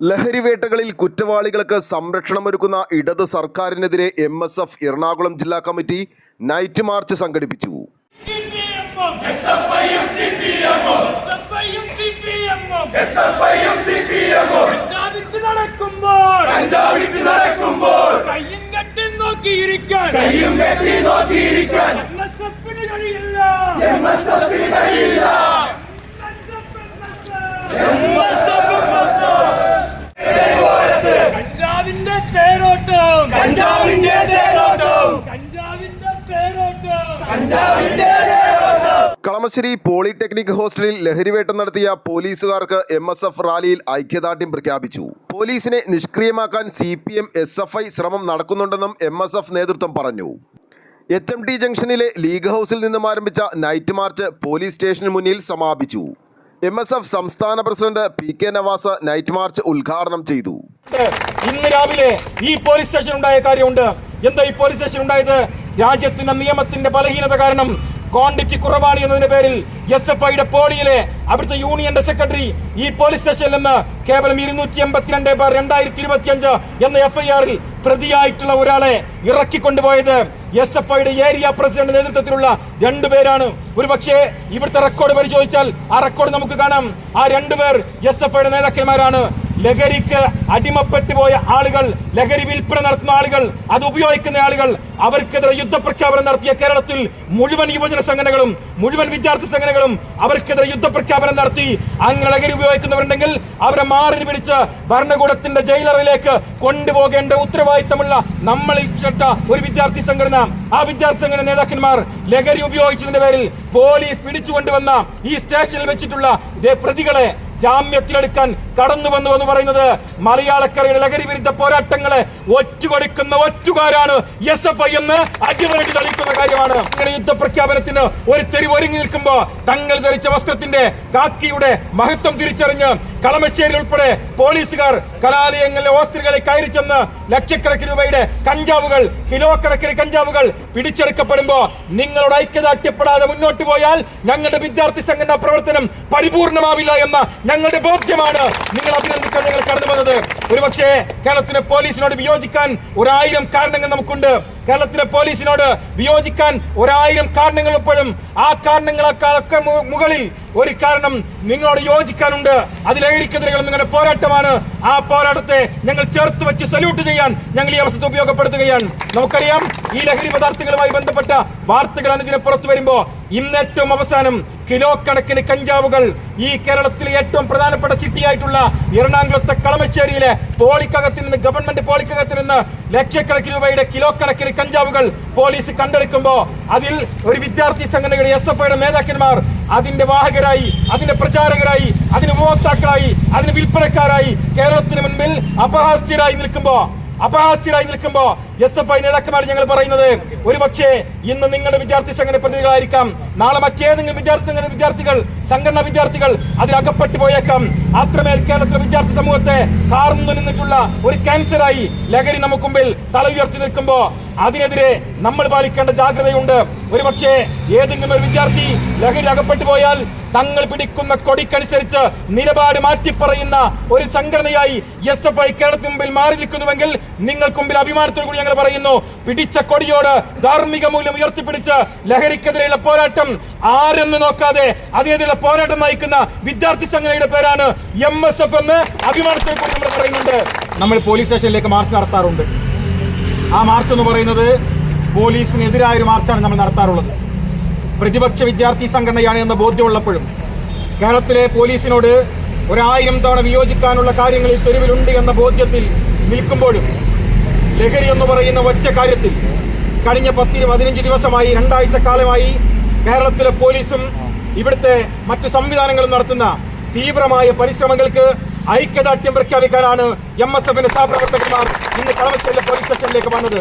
ലഹരിവേട്ടകളിൽ കുറ്റവാളികൾക്ക് സംരക്ഷണമൊരുക്കുന്ന ഇടത് സർക്കാരിനെതിരെ MSF എറണാകുളം ജില്ലാ കമ്മിറ്റി നൈറ്റ് മാർച്ച് സംഘടിപ്പിച്ചു. കളമശ്ശേരി പോളിടെക്നിക് ഹോസ്റ്റലിൽ ലഹരിവേട്ട നടത്തിയ പോലീസുകാർക്ക് MSF റാലിയിൽ ഐക്യദാർഢ്യം പ്രഖ്യാപിച്ചു. പോലീസിനെ നിഷ്ക്രിയമാക്കാൻ CPM SFI ശ്രമം നടക്കുന്നുണ്ടെന്നും MSF നേതൃത്വം പറഞ്ഞു. HMT ജംഗ്ഷനിലെ ലീഗ് ഹൗസിൽ നിന്നും ആരംഭിച്ച നൈറ്റ് മാർച്ച് പോലീസ് സ്റ്റേഷന് മുന്നിൽ സമാപിച്ചു. MSF സംസ്ഥാന president PK Navas night march ഉദ്ഘാടനം ചെയ്തു. ഇന്ന് രാവിലെ ഈ പോലീസ് സ്റ്റേഷൻ ഉണ്ടായ കാര്യമുണ്ട്. എന്താ ഈ പോലീസ് സ്റ്റേഷൻ ഉണ്ടായത്? രാജ്യത്തിന്റെ നിയമത്തിന്റെ ബലഹീനത കാരണം ക്വാണ്ടിറ്റി കുറവാണ് എന്നതിന്റെ പേരിൽ SFIയുടെ പോളിയിലെ അവിടുത്തെ യൂണിയന്റെ സെക്രട്ടറി ഈ പോലീസ് സ്റ്റേഷനിൽ നിന്ന് കേവലം 282/2025 എന്ന FIRൽ പ്രതിയായിട്ടുള്ള ഒരാളെ ഇറക്കിക്കൊണ്ടുപോയത് SFIയുടെ ഏരിയ പ്രസിഡന്റ് നേതൃത്വത്തിലുള്ള രണ്ടുപേരാണ്. ഒരുപക്ഷെ ഇവിടുത്തെ റെക്കോർഡ് പരിശോധിച്ചാൽ ആ റെക്കോർഡ് നമുക്ക് കാണാം. ആ രണ്ടുപേർ SFIയുടെ നേതാക്കന്മാരാണ്. ലഹരിക്ക് അടിമപ്പെട്ടു പോയ ആളുകൾ, ലഹരി വിൽപ്പന നടത്തുന്ന ആളുകൾ, അത് ഉപയോഗിക്കുന്ന ആളുകൾ, അവർക്കെതിരെ യുദ്ധപ്രഖ്യാപനം നടത്തിയ കേരളത്തിൽ മുഴുവൻ യുവജന സംഘടനകളും മുഴുവൻ വിദ്യാർത്ഥി സംഘടനകളും അവർക്കെതിരെ യുദ്ധപ്രഖ്യാപനം നടത്തി. അങ്ങനെ ലഹരി ഉപയോഗിക്കുന്നവരുണ്ടെങ്കിൽ അവരെ മാറി പിടിച്ച് ഭരണകൂടത്തിന്റെ ജയിലറിലേക്ക് കൊണ്ടുപോകേണ്ട ഉത്തരവാദിത്തമുള്ള നമ്മളിൽ പെട്ട ഒരു വിദ്യാർത്ഥി സംഘടന, ആ വിദ്യാർത്ഥി സംഘടന നേതാക്കന്മാർ ലഹരി ഉപയോഗിച്ചതിന്റെ പേരിൽ പോലീസ് പിടിച്ചുകൊണ്ടുവന്ന ഈ സ്റ്റേഷനിൽ വെച്ചിട്ടുള്ള പ്രതികളെ ജാമ്യത്തിലെടുക്കാൻ കടന്നു വന്നു എന്ന് പറയുന്നത് മലയാളക്കരയുടെ ലഹരി വിരുദ്ധ പോരാട്ടങ്ങളെ ഒറ്റുകൊടുക്കുന്ന ഒറ്റുകാരാണ് SFI എന്ന് അടിവരടി തെളിയിക്കുന്ന കാര്യമാണ്. ഇങ്ങനെ യുദ്ധപ്രഖ്യാപനത്തിന് ഒരു തെരുവ് ഒരുങ്ങി നിൽക്കുമ്പോ തങ്ങൾ ധരിച്ച വസ്ത്രത്തിന്റെ കാക്കിയുടെ മഹത്വം തിരിച്ചറിഞ്ഞ് കളമശ്ശേരി ഉൾപ്പെടെ പോലീസുകാർ കലാലയങ്ങളിലെ ഹോസ്റ്റലുകളിൽ കയറി ചെന്ന് ലക്ഷക്കണക്കിന് രൂപയുടെ കഞ്ചാവുകൾ, കിലോ കണക്കിന് കഞ്ചാവുകൾ പിടിച്ചെടുക്കപ്പെടുമ്പോ നിങ്ങളോട് ഐക്യദാർഢ്യപ്പെടാതെ മുന്നോട്ട് പോയാൽ ഞങ്ങളുടെ വിദ്യാർത്ഥി സംഘടനാ പ്രവർത്തനം പരിപൂർണമാവില്ല എന്ന ഞങ്ങളുടെ ബോധ്യമാണ് നിങ്ങൾ അഭിനന്ദിക്കാൻ ഞങ്ങൾ കടന്നു വന്നത്. ഒരുപക്ഷെ കേരളത്തിലെ പോലീസിനോട് വിയോജിക്കാൻ 1000 കാരണങ്ങൾ നമുക്കുണ്ട്. കേരളത്തിലെ പോലീസിനോട് വിയോജിക്കാൻ 1000 കാരണങ്ങൾ എപ്പോഴും ആ കാരണങ്ങളൊക്കെ മുകളിൽ ഒരു കാരണം നിങ്ങളോട് യോജിക്കാനുണ്ട്. അത് ലഹരിക്കെതിരെ നിങ്ങളുടെ പോരാട്ടമാണ്. ആ പോരാട്ടത്തെ ഞങ്ങൾ ചേർത്ത് വെച്ച് സല്യൂട്ട് ചെയ്യാൻ ഞങ്ങൾ ഈ അവസരത്തെ ഉപയോഗപ്പെടുത്തുകയാണ്. നമുക്കറിയാം, ഈ ലഹരി പദാർത്ഥങ്ങളുമായി ബന്ധപ്പെട്ട വാർത്തകൾ അനുദിനം പുറത്തു വരുമ്പോ ഇന്ന് ഏറ്റവും അവസാനം കിലോ കണക്കിന് കഞ്ചാവുകൾ ഈ കേരളത്തിലെ ഏറ്റവും പ്രധാനപ്പെട്ട സിറ്റിയായിട്ടുള്ള എറണാകുളത്തെ കളമശ്ശേരിയിലെ പോളിക്കകത്തിൽ നിന്ന്, ഗവൺമെന്റ് പോളിക്കകത്തിൽ നിന്ന് ലക്ഷക്കണക്കിന് രൂപയുടെ കിലോ കണക്കിന് കഞ്ചാവുകൾ പോലീസ് കണ്ടെടുക്കുമ്പോ അതിൽ ഒരു വിദ്യാർത്ഥി സംഘടനയുടെ SFIയുടെ നേതാക്കന്മാർ അതിന്റെ വാഹകരായി, അതിന്റെ പ്രചാരകരായി, അതിന് ഉപഭോക്താക്കളായി, അതിന് വിൽപ്പനക്കാരായി കേരളത്തിന് മുൻപിൽ അപഹാസ്യരായി നിൽക്കുമ്പോ SFI നേതാക്കന്മാർ ഞങ്ങൾ പറയുന്നത്, ഒരുപക്ഷെ ഇന്ന് നിങ്ങളുടെ വിദ്യാർത്ഥി സംഘടന പ്രതിനിധികളായിരിക്കാം, നാളെ മറ്റേതെങ്കിലും സംഘടനാ വിദ്യാർത്ഥികൾ അതിലകപ്പെട്ടു പോയേക്കാം. അത്രമേൽ കേരളത്തിലെ വിദ്യാർത്ഥി സമൂഹത്തെ കാർന്നു നിന്നിട്ടുള്ള ഒരു ക്യാൻസറായി ലഹരി നമുക്ക് മുമ്പിൽ തല ഉയർത്തി നിൽക്കുമ്പോ അതിനെതിരെ നമ്മൾ പാലിക്കേണ്ട ജാഗ്രതയുണ്ട്. ഒരുപക്ഷെ ഏതെങ്കിലും ഒരു വിദ്യാർത്ഥി ലഹരി അകപ്പെട്ടു പോയാൽ തങ്ങൾ പിടിക്കുന്ന കൊടിക്കനുസരിച്ച് നിലപാട് മാറ്റിപ്പറയുന്ന ഒരു സംഘടനയായി SFI കേരളത്തിന് മുമ്പിൽ മാറി നിൽക്കുന്നുവെങ്കിൽ നിങ്ങൾക്ക് മുമ്പിൽ അഭിമാനത്തോടു കൂടി ഞങ്ങൾ പറയുന്നു, പിടിച്ച കൊടിയോട് ധാർമ്മിക മൂല്യം ഉയർത്തിപ്പിടിച്ച് ലഹരിക്കെതിരെയുള്ള പോരാട്ടം ആരെന്ന് നോക്കാതെ അതിനെതിരെയുള്ള പോരാട്ടം നയിക്കുന്ന വിദ്യാർത്ഥി സംഘടനയുടെ പേരാണ് MSF എന്ന് അഭിമാനത്തോടു കൂടി നമ്മൾ പറയുന്നുണ്ട്. നമ്മൾ പോലീസ് സ്റ്റേഷനിലേക്ക് മാർച്ച് നടത്താറുണ്ട്. ആ മാർച്ച് എന്ന് പറയുന്നത് പോലീസിനെതിരായ ഒരു മാർച്ചാണ് നമ്മൾ നടത്താറുള്ളത്. പ്രതിപക്ഷ വിദ്യാർത്ഥി സംഘടനയാണ് എന്ന ബോധ്യമുള്ളപ്പോഴും കേരളത്തിലെ പോലീസിനോട് 1000 തവണ വിയോജിക്കാനുള്ള കാര്യങ്ങളിൽ തെരുവിലുണ്ട് എന്ന ബോധ്യത്തിൽ നിൽക്കുമ്പോഴും ലഹരി എന്ന് പറയുന്ന ഒറ്റ കാര്യത്തിൽ കഴിഞ്ഞ 10-15 ദിവസമായി, 2 ആഴ്ച കാലമായി കേരളത്തിലെ പോലീസും ഇവിടുത്തെ മറ്റു സംവിധാനങ്ങളും നടത്തുന്ന തീവ്രമായ പരിശ്രമങ്ങൾക്ക് ഐക്യദാർഢ്യം പ്രഖ്യാപിക്കാനാണ് MSFന്റെ സഹപ്രവർത്തകന്മാർ ഇന്ന് കളമശ്ശേരി പോലീസ് സ്റ്റേഷനിലേക്ക് വന്നത്.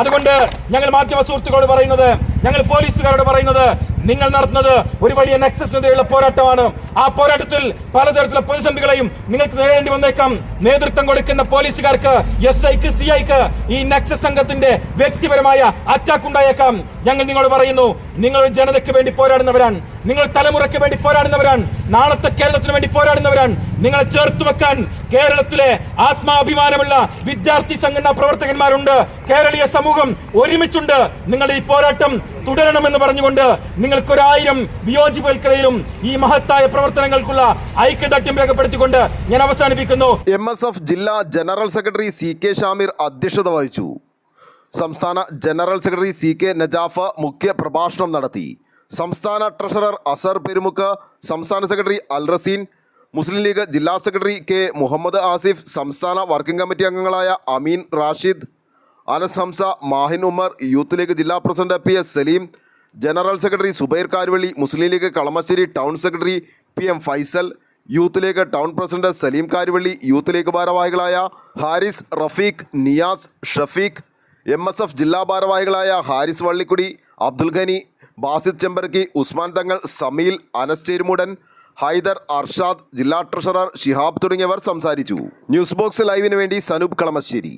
അതുകൊണ്ട് ഞങ്ങൾ മാധ്യമ സുഹൃത്തുക്കളോട് പറയുന്നത്, ഞങ്ങൾ പോലീസുകാരോട് പറയുന്നത്, നിങ്ങൾ നടത്തുന്നത് ഒരു വലിയ നെക്സസിനെതിരെയുള്ള പോരാട്ടമാണ്. ആ പോരാട്ടത്തിൽ പലതരത്തിലുള്ള പ്രതിസന്ധികളെയും നിങ്ങൾക്ക് നേരിടേണ്ടി വന്നേക്കാം. നേതൃത്വം കൊടുക്കുന്ന പോലീസുകാർക്ക്, SIക്ക്, CIക്ക് ഈ നെക്സസ് സംഘത്തിന്റെ വ്യക്തിപരമായ അറ്റാക്ക് ഉണ്ടായേക്കാം. ഞങ്ങൾ നിങ്ങളോട് പറയുന്നു, നിങ്ങൾ ജനതയ്ക്ക് വേണ്ടി പോരാടുന്നവരാണ്, നിങ്ങൾ തലമുറയ്ക്ക് വേണ്ടി പോരാടുന്നവരാണ്, നാളത്തെ കേരളത്തിന് വേണ്ടി പോരാടുന്നവരാണ്. നിങ്ങളെ ചേർത്ത് വെക്കാൻ കേരളത്തിലെ ആത്മാഭിമാനമുള്ള വിദ്യാർത്ഥി സംഘടനാ പ്രവർത്തകന്മാരുണ്ട്. കേരളീയ സമൂഹം ഒരുമിച്ചുണ്ട്. നിങ്ങൾ ഈ പോരാട്ടം തുടരണമെന്ന് പറഞ്ഞുകൊണ്ട് നിങ്ങൾക്കൊരായിരം വിയോജിപ്പുകൾക്കിടയിലും ഈ മഹത്തായ പ്രവർത്തനങ്ങൾക്കുള്ള ഐക്യദാർഢ്യം രേഖപ്പെടുത്തിക്കൊണ്ട് ഞാൻ അവസാനിപ്പിക്കുന്നു. MSF ജില്ലാ ജനറൽ സെക്രട്ടറി CK ഷാമിർ അധ്യക്ഷത വഹിച്ചു. സംസ്ഥാന ജനറൽ സെക്രട്ടറി CK നജാഫ് മുഖ്യ പ്രഭാഷണം നടത്തി. സംസ്ഥാന ട്രഷറർ അസർ പെരുമുക്ക്, സംസ്ഥാന സെക്രട്ടറി അൽറസീൻ, മുസ്ലിം ലീഗ് ജില്ലാ സെക്രട്ടറി K മുഹമ്മദ് ആസിഫ്, സംസ്ഥാന വർക്കിംഗ് കമ്മിറ്റി അംഗങ്ങളായ അമീൻ റാഷിദ്, അനസ് ഹംസ, മാഹിൻ ഉമർ, യൂത്ത് ലീഗ് ജില്ലാ president PS Saleem, general secretary Zubair Karuvally, Muslim League Kalamassery town secretary PM Faisal, Youth League town president Saleem Karuvally, Youth League ഭാരവാഹികളായ ഹാരിസ്, റഫീഖ്, നിയാസ്, ഷഫീഖ്, MSF ജില്ലാ ഭാരവാഹികളായ ഹാരിസ് വള്ളിക്കുടി, അബ്ദുൽ ഖനി, ബാസിദ് ചെമ്പർക്കി, ഉസ്മാൻ തങ്ങൾ, സമീൽ, അനസ് ചേരുമുടൻ, ഹൈദർ, അർഷാദ്, ജില്ലാ ട്രഷറർ ഷിഹാബ് തുടങ്ങിയവർ സംസാരിച്ചു. ന്യൂസ് ബോക്സ് ലൈവിന് വേണ്ടി സനൂപ് കളമശ്ശേരി.